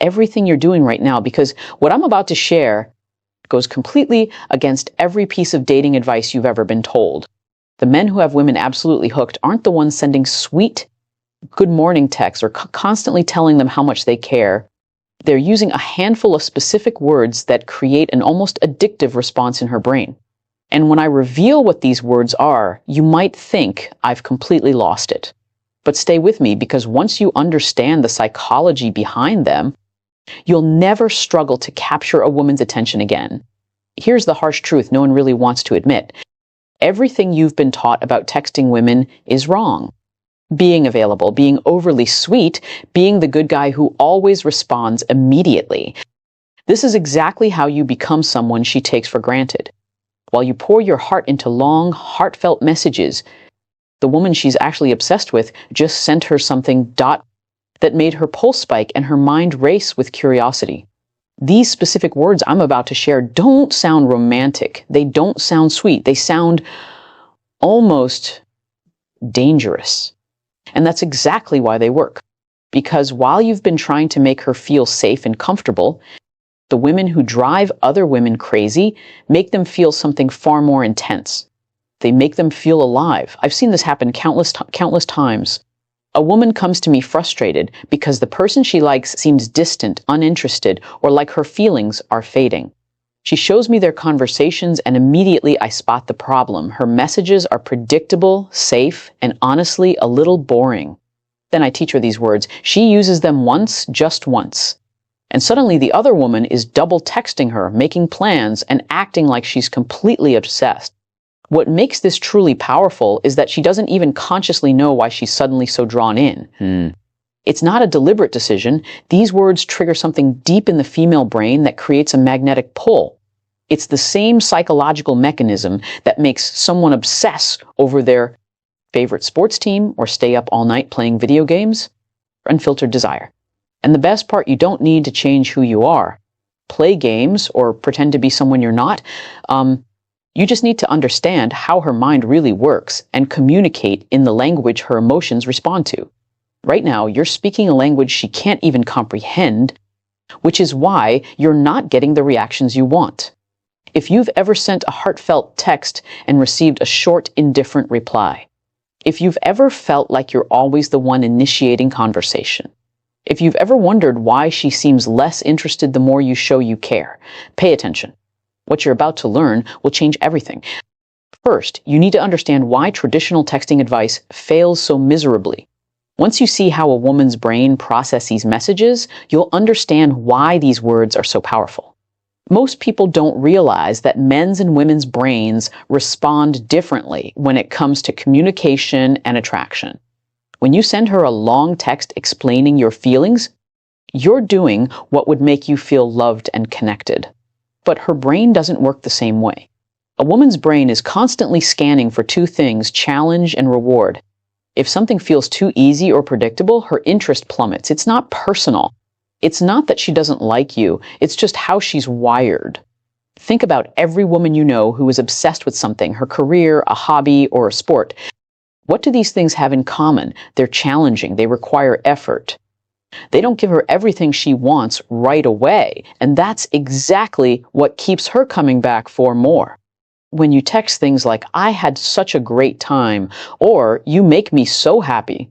everything you're doing right now, because what I'm about to share goes completely against every piece of dating advice you've ever been told. The men who have women absolutely hooked aren't the ones sending sweet good morning texts or constantly telling them how much they care. They're using a handful of specific words that create an almost addictive response in her brain. And when I reveal what these words are, you might think I've completely lost it. But stay with me, because once you understand the psychology behind them, you'll never struggle to capture a woman's attention again. Here's the harsh truth no one really wants to admit. Everything you've been taught about texting women is wrong. Being available, being overly sweet, being the good guy who always responds immediately. This is exactly how you become someone she takes for granted. While you pour your heart into long, heartfelt messages, the woman she's actually obsessed with just sent her something that made her pulse spike and her mind race with curiosity. These specific words I'm about to share don't sound romantic. They don't sound sweet. They sound almost dangerous. And that's exactly why they work. Because while you've been trying to make her feel safe and comfortable, the women who drive other women crazy make them feel something far more intense. They make them feel alive. I've seen this happen countless times. A woman comes to me frustrated because the person she likes seems distant, uninterested, or like her feelings are fading. She shows me their conversations, and immediately I spot the problem. Her messages are predictable, safe, and honestly a little boring. Then I teach her these words. She uses them once, just once. And suddenly the other woman is double texting her, making plans, and acting like she's completely obsessed. What makes this truly powerful is that she doesn't even consciously know why she's suddenly so drawn in. It's not a deliberate decision. These words trigger something deep in the female brain that creates a magnetic pull. It's the same psychological mechanism that makes someone obsess over their favorite sports team or stay up all night playing video games. Unfiltered desire. And the best part, you don't need to change who you are, play games, or pretend to be someone you're not. You just need to understand how her mind really works and communicate in the language her emotions respond to. Right now, you're speaking a language she can't even comprehend, which is why you're not getting the reactions you want. If you've ever sent a heartfelt text and received a short, indifferent reply, if you've ever felt like you're always the one initiating conversation, if you've ever wondered why she seems less interested the more you show you care, pay attention. What you're about to learn will change everything. First, you need to understand why traditional texting advice fails so miserably. Once you see how a woman's brain processes messages, you'll understand why these words are so powerful. Most people don't realize that men's and women's brains respond differently when it comes to communication and attraction. When you send her a long text explaining your feelings, you're doing what would make you feel loved and connected. But her brain doesn't work the same way. A woman's brain is constantly scanning for two things: challenge and reward. If something feels too easy or predictable, her interest plummets. It's not personal. It's not that she doesn't like you. It's just how she's wired. Think about every woman you know who is obsessed with something, her career, a hobby, or a sport. What do these things have in common? They're challenging. They require effort. They don't give her everything she wants right away, and that's exactly what keeps her coming back for more. When you text things like, "I had such a great time," or "You make me so happy,"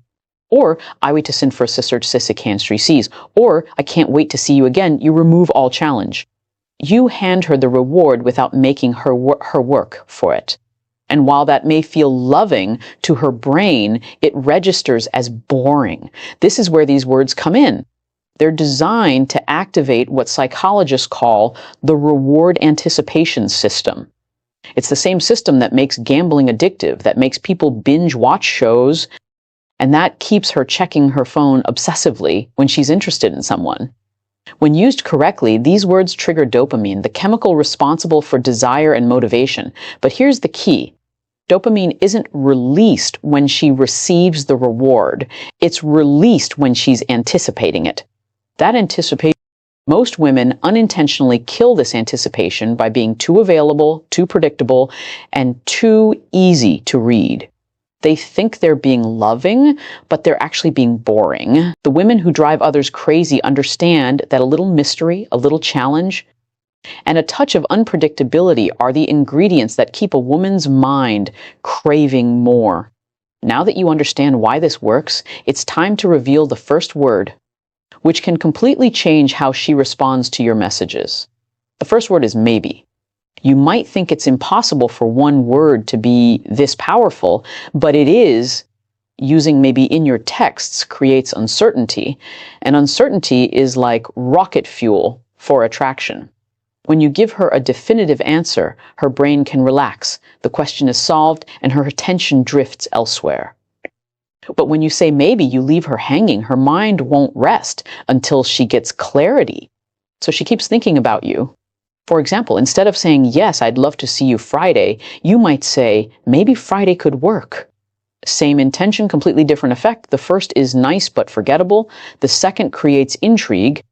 or "I wait to sin for a sister to cystic cancer sees," or "I can't wait to see you again," you remove all challenge. You hand her the reward without making her work for it. And while that may feel loving to her brain, it registers as boring. This is where these words come in. They're designed to activate what psychologists call the reward anticipation system. It's the same system that makes gambling addictive, that makes people binge watch shows, and that keeps her checking her phone obsessively when she's interested in someone. When used correctly, these words trigger dopamine, the chemical responsible for desire and motivation. But here's the key. Dopamine isn't released when she receives the reward. It's released when she's anticipating it. That anticipation, most women unintentionally kill this anticipation by being too available, too predictable, and too easy to read. They think they're being loving, but they're actually being boring. The women who drive others crazy understand that a little mystery, a little challenge, and a touch of unpredictability are the ingredients that keep a woman's mind craving more. Now that you understand why this works, it's time to reveal the first word, which can completely change how she responds to your messages. The first word is maybe. You might think it's impossible for one word to be this powerful, but it is. Using maybe in your texts creates uncertainty, and uncertainty is like rocket fuel for attraction. When you give her a definitive answer, her brain can relax, the question is solved, and her attention drifts elsewhere. But when you say maybe, you leave her hanging. Her mind won't rest until she gets clarity. So she keeps thinking about you. For example, instead of saying, yes, I'd love to see you Friday, you might say, maybe Friday could work. Same intention, completely different effect. The first is nice but forgettable. The second creates intrigue.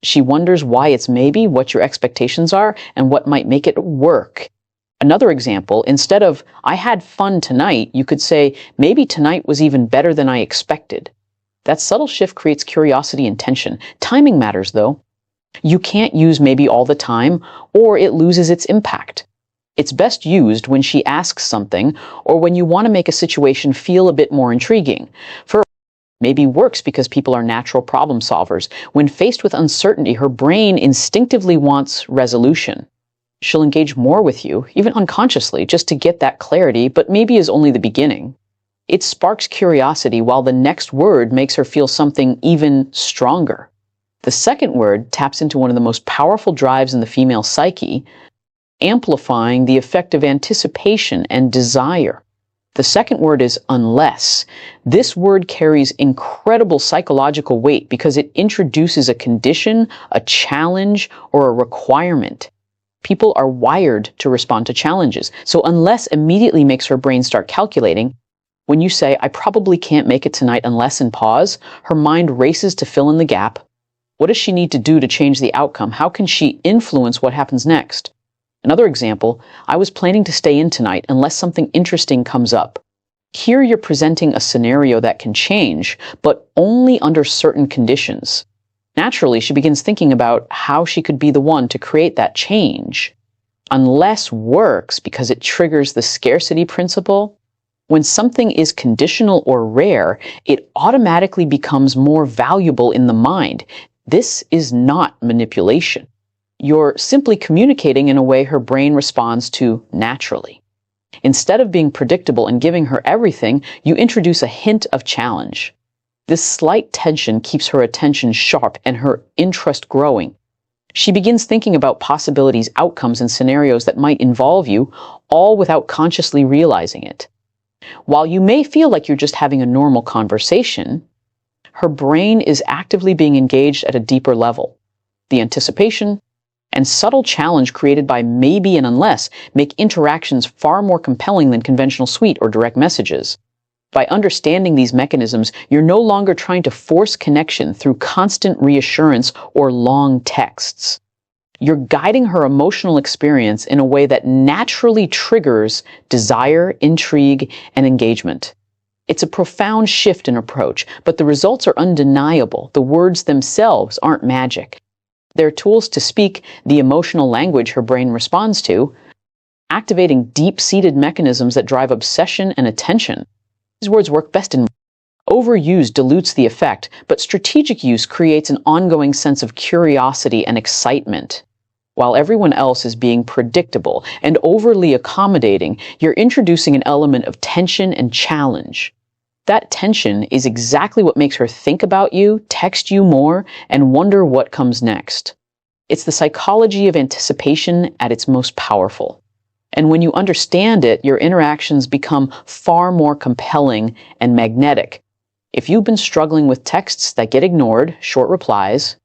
She wonders why it's maybe, what your expectations are, and what might make it work. Another example, instead of, I had fun tonight, you could say, maybe tonight was even better than I expected. That subtle shift creates curiosity and tension. Timing matters, though. You can't use maybe all the time, or it loses its impact. It's best used when she asks something, or when you want to make a situation feel a bit more intriguing. Maybe works because people are natural problem solvers. When faced with uncertainty, her brain instinctively wants resolution. She'll engage more with you, even unconsciously, just to get that clarity, but maybe is only the beginning. It sparks curiosity while the next word makes her feel something even stronger. The second word taps into one of the most powerful drives in the female psyche, amplifying the effect of anticipation and desire. The second word is unless. This word carries incredible psychological weight because it introduces a condition, a challenge, or a requirement. People are wired to respond to challenges, so unless immediately makes her brain start calculating. When you say, I probably can't make it tonight unless, and pause, her mind races to fill in the gap. What does she need to do to change the outcome? How can she influence what happens next? Another example, I was planning to stay in tonight unless something interesting comes up. Here you're presenting a scenario that can change, but only under certain conditions. Naturally, she begins thinking about how she could be the one to create that change. Unless works because it triggers the scarcity principle. When something is conditional or rare, it automatically becomes more valuable in the mind. This is not manipulation. You're simply communicating in a way her brain responds to naturally. Instead of being predictable and giving her everything, you introduce a hint of challenge. This slight tension keeps her attention sharp and her interest growing. She begins thinking about possibilities, outcomes, and scenarios that might involve you, all without consciously realizing it. While you may feel like you're just having a normal conversation, her brain is actively being engaged at a deeper level. The anticipation and subtle challenge created by maybe and unless make interactions far more compelling than conventional sweet or direct messages. By understanding these mechanisms, you're no longer trying to force connection through constant reassurance or long texts. You're guiding her emotional experience in a way that naturally triggers desire, intrigue, and engagement. It's a profound shift in approach, but the results are undeniable. The words themselves aren't magic. They're tools to speak the emotional language her brain responds to, activating deep-seated mechanisms that drive obsession and attention. These words work best in overuse dilutes the effect, but strategic use creates an ongoing sense of curiosity and excitement. While everyone else is being predictable and overly accommodating, you're introducing an element of tension and challenge. That tension is exactly what makes her think about you, text you more, and wonder what comes next. It's the psychology of anticipation at its most powerful. And when you understand it, your interactions become far more compelling and magnetic. If you've been struggling with texts that get ignored, short replies,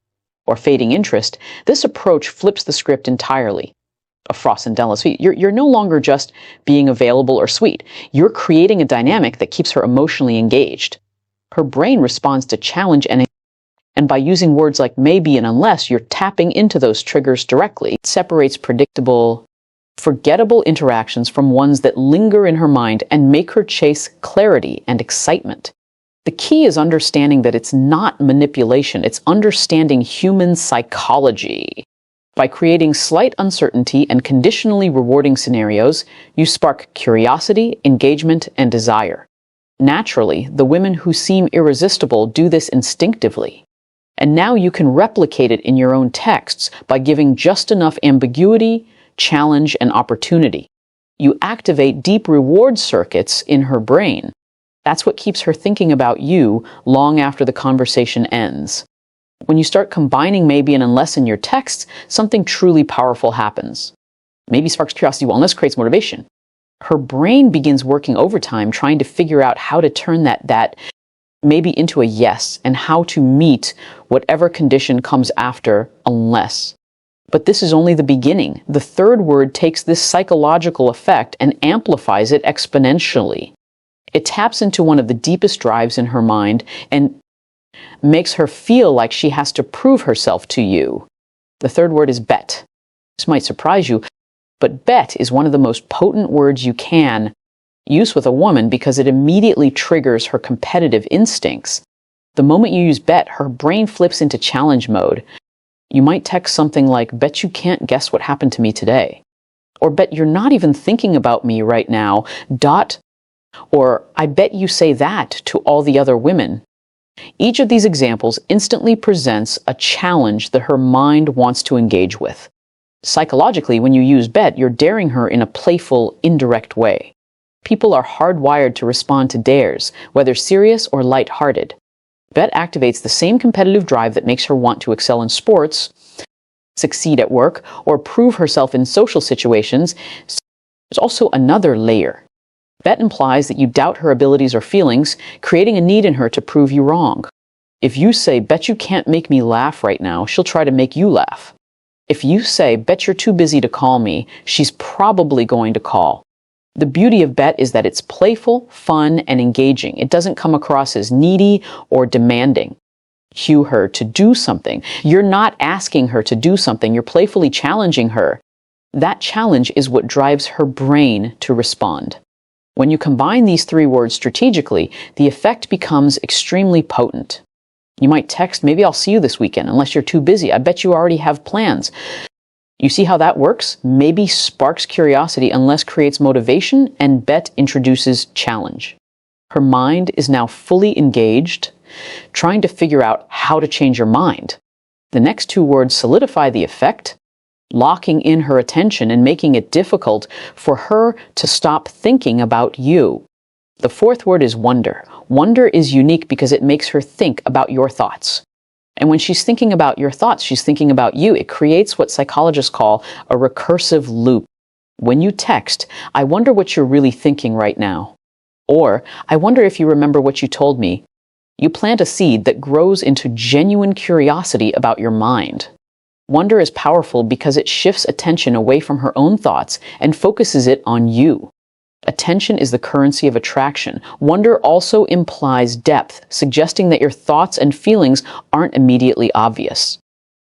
or fading interest, this approach flips the script entirely. A frost and della sweet. You're no longer just being available or sweet. You're creating a dynamic that keeps her emotionally engaged. Her brain responds to challenge and by using words like maybe and unless, you're tapping into those triggers directly. It separates predictable Forgettable interactions from ones that linger in her mind and make her chase clarity and excitement. The key is understanding that it's not manipulation, it's understanding human psychology. By creating slight uncertainty and conditionally rewarding scenarios, you spark curiosity, engagement, and desire. Naturally, the women who seem irresistible do this instinctively. And now you can replicate it in your own texts by giving just enough ambiguity, challenge, and opportunity. You activate deep reward circuits in her brain. That's what keeps her thinking about you long after the conversation ends. When you start combining maybe and unless in your texts, something truly powerful happens. Maybe sparks curiosity while unless creates motivation. Her brain begins working overtime trying to figure out how to turn that maybe into a yes and how to meet whatever condition comes after unless. But this is only the beginning. The third word takes this psychological effect and amplifies it exponentially. It taps into one of the deepest drives in her mind and makes her feel like she has to prove herself to you. The third word is bet. This might surprise you, but bet is one of the most potent words you can use with a woman because it immediately triggers her competitive instincts. The moment you use bet, her brain flips into challenge mode. You might text something like, "Bet you can't guess what happened to me today." Or, "Bet you're not even thinking about me right now, ... Or, "I bet you say that to all the other women." Each of these examples instantly presents a challenge that her mind wants to engage with. Psychologically, when you use bet, you're daring her in a playful, indirect way. People are hardwired to respond to dares, whether serious or lighthearted. Bet activates the same competitive drive that makes her want to excel in sports, succeed at work, or prove herself in social situations. There's also another layer. Bet implies that you doubt her abilities or feelings, creating a need in her to prove you wrong. If you say, "Bet you can't make me laugh right now," she'll try to make you laugh. If you say, "Bet you're too busy to call me," she's probably going to call. The beauty of bet is that it's playful, fun, and engaging. It doesn't come across as needy or demanding. Cue her to do something. You're not asking her to do something, you're playfully challenging her. That challenge is what drives her brain to respond. When you combine these three words strategically, the effect becomes extremely potent. You might text, "Maybe I'll see you this weekend, unless you're too busy. I bet you already have plans." You see how that works? Maybe sparks curiosity, unless creates motivation, and bet introduces challenge. Her mind is now fully engaged, trying to figure out how to change your mind. The next two words solidify the effect, locking in her attention and making it difficult for her to stop thinking about you. The fourth word is wonder. Wonder is unique because it makes her think about your thoughts. And when she's thinking about your thoughts, she's thinking about you. It creates what psychologists call a recursive loop. When you text, "I wonder what you're really thinking right now," or "I wonder if you remember what you told me," you plant a seed that grows into genuine curiosity about your mind. Wonder is powerful because it shifts attention away from her own thoughts and focuses it on you. Attention is the currency of attraction. Wonder also implies depth, suggesting that your thoughts and feelings aren't immediately obvious.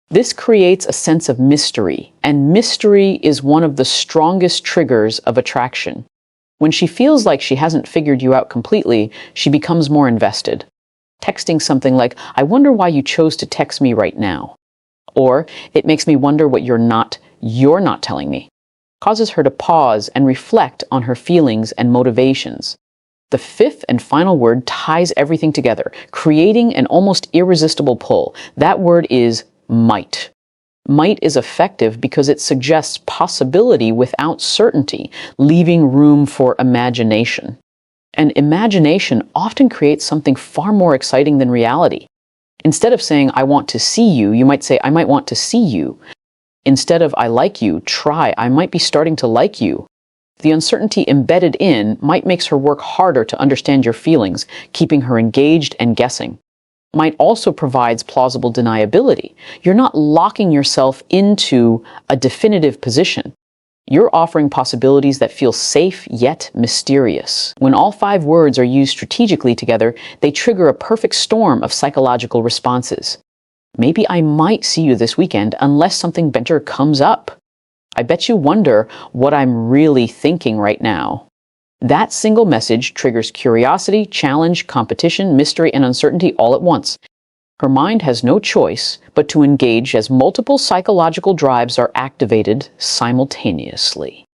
This creates a sense of mystery, and mystery is one of the strongest triggers of attraction. When she feels like she hasn't figured you out completely, she becomes more invested. Texting something like, "I wonder why you chose to text me right now," or "It makes me wonder what you're not telling me," causes her to pause and reflect on her feelings and motivations. The fifth and final word ties everything together, creating an almost irresistible pull. That word is might. Might is effective because it suggests possibility without certainty, leaving room for imagination. And imagination often creates something far more exciting than reality. Instead of saying, "I want to see you," you might say, "I might want to see you." Instead of "I like you," try, "I might be starting to like you." The uncertainty embedded in might makes her work harder to understand your feelings, keeping her engaged and guessing. Might also provides plausible deniability. You're not locking yourself into a definitive position. You're offering possibilities that feel safe yet mysterious. When all five words are used strategically together, they trigger a perfect storm of psychological responses. "Maybe I might see you this weekend unless something better comes up." I bet you wonder what I'm really thinking right now. That single message triggers curiosity, challenge, competition, mystery, and uncertainty all at once. Her mind has no choice but to engage as multiple psychological drives are activated simultaneously.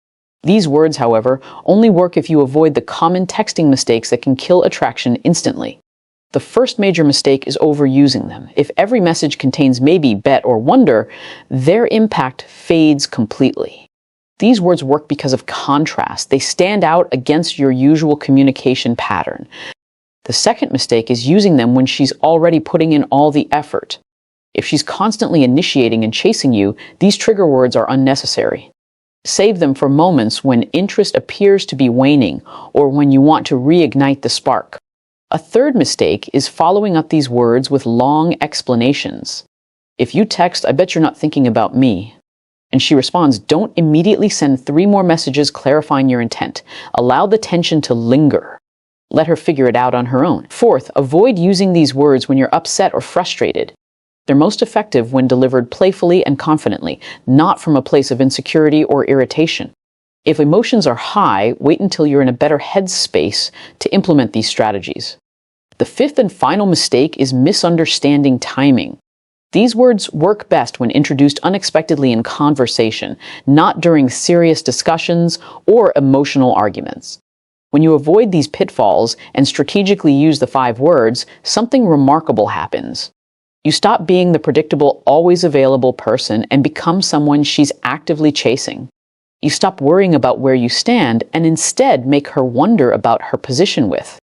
These words, however, only work if you avoid the common texting mistakes that can kill attraction instantly. The first major mistake is overusing them. If every message contains maybe, bet, or wonder, their impact fades completely. These words work because of contrast. They stand out against your usual communication pattern. The second mistake is using them when she's already putting in all the effort. If she's constantly initiating and chasing you, these trigger words are unnecessary. Save them for moments when interest appears to be waning or when you want to reignite the spark. A third mistake is following up these words with long explanations. If you text, "I bet you're not thinking about me," and she responds, don't immediately send 3 more messages clarifying your intent. Allow the tension to linger. Let her figure it out on her own. Fourth, avoid using these words when you're upset or frustrated. They're most effective when delivered playfully and confidently, not from a place of insecurity or irritation. If emotions are high, wait until you're in a better headspace to implement these strategies. The fifth and final mistake is misunderstanding timing. These words work best when introduced unexpectedly in conversation, not during serious discussions or emotional arguments. When you avoid these pitfalls and strategically use the 5 words, something remarkable happens. You stop being the predictable, always available person and become someone she's actively chasing. You stop worrying about where you stand and instead make her wonder about her position with.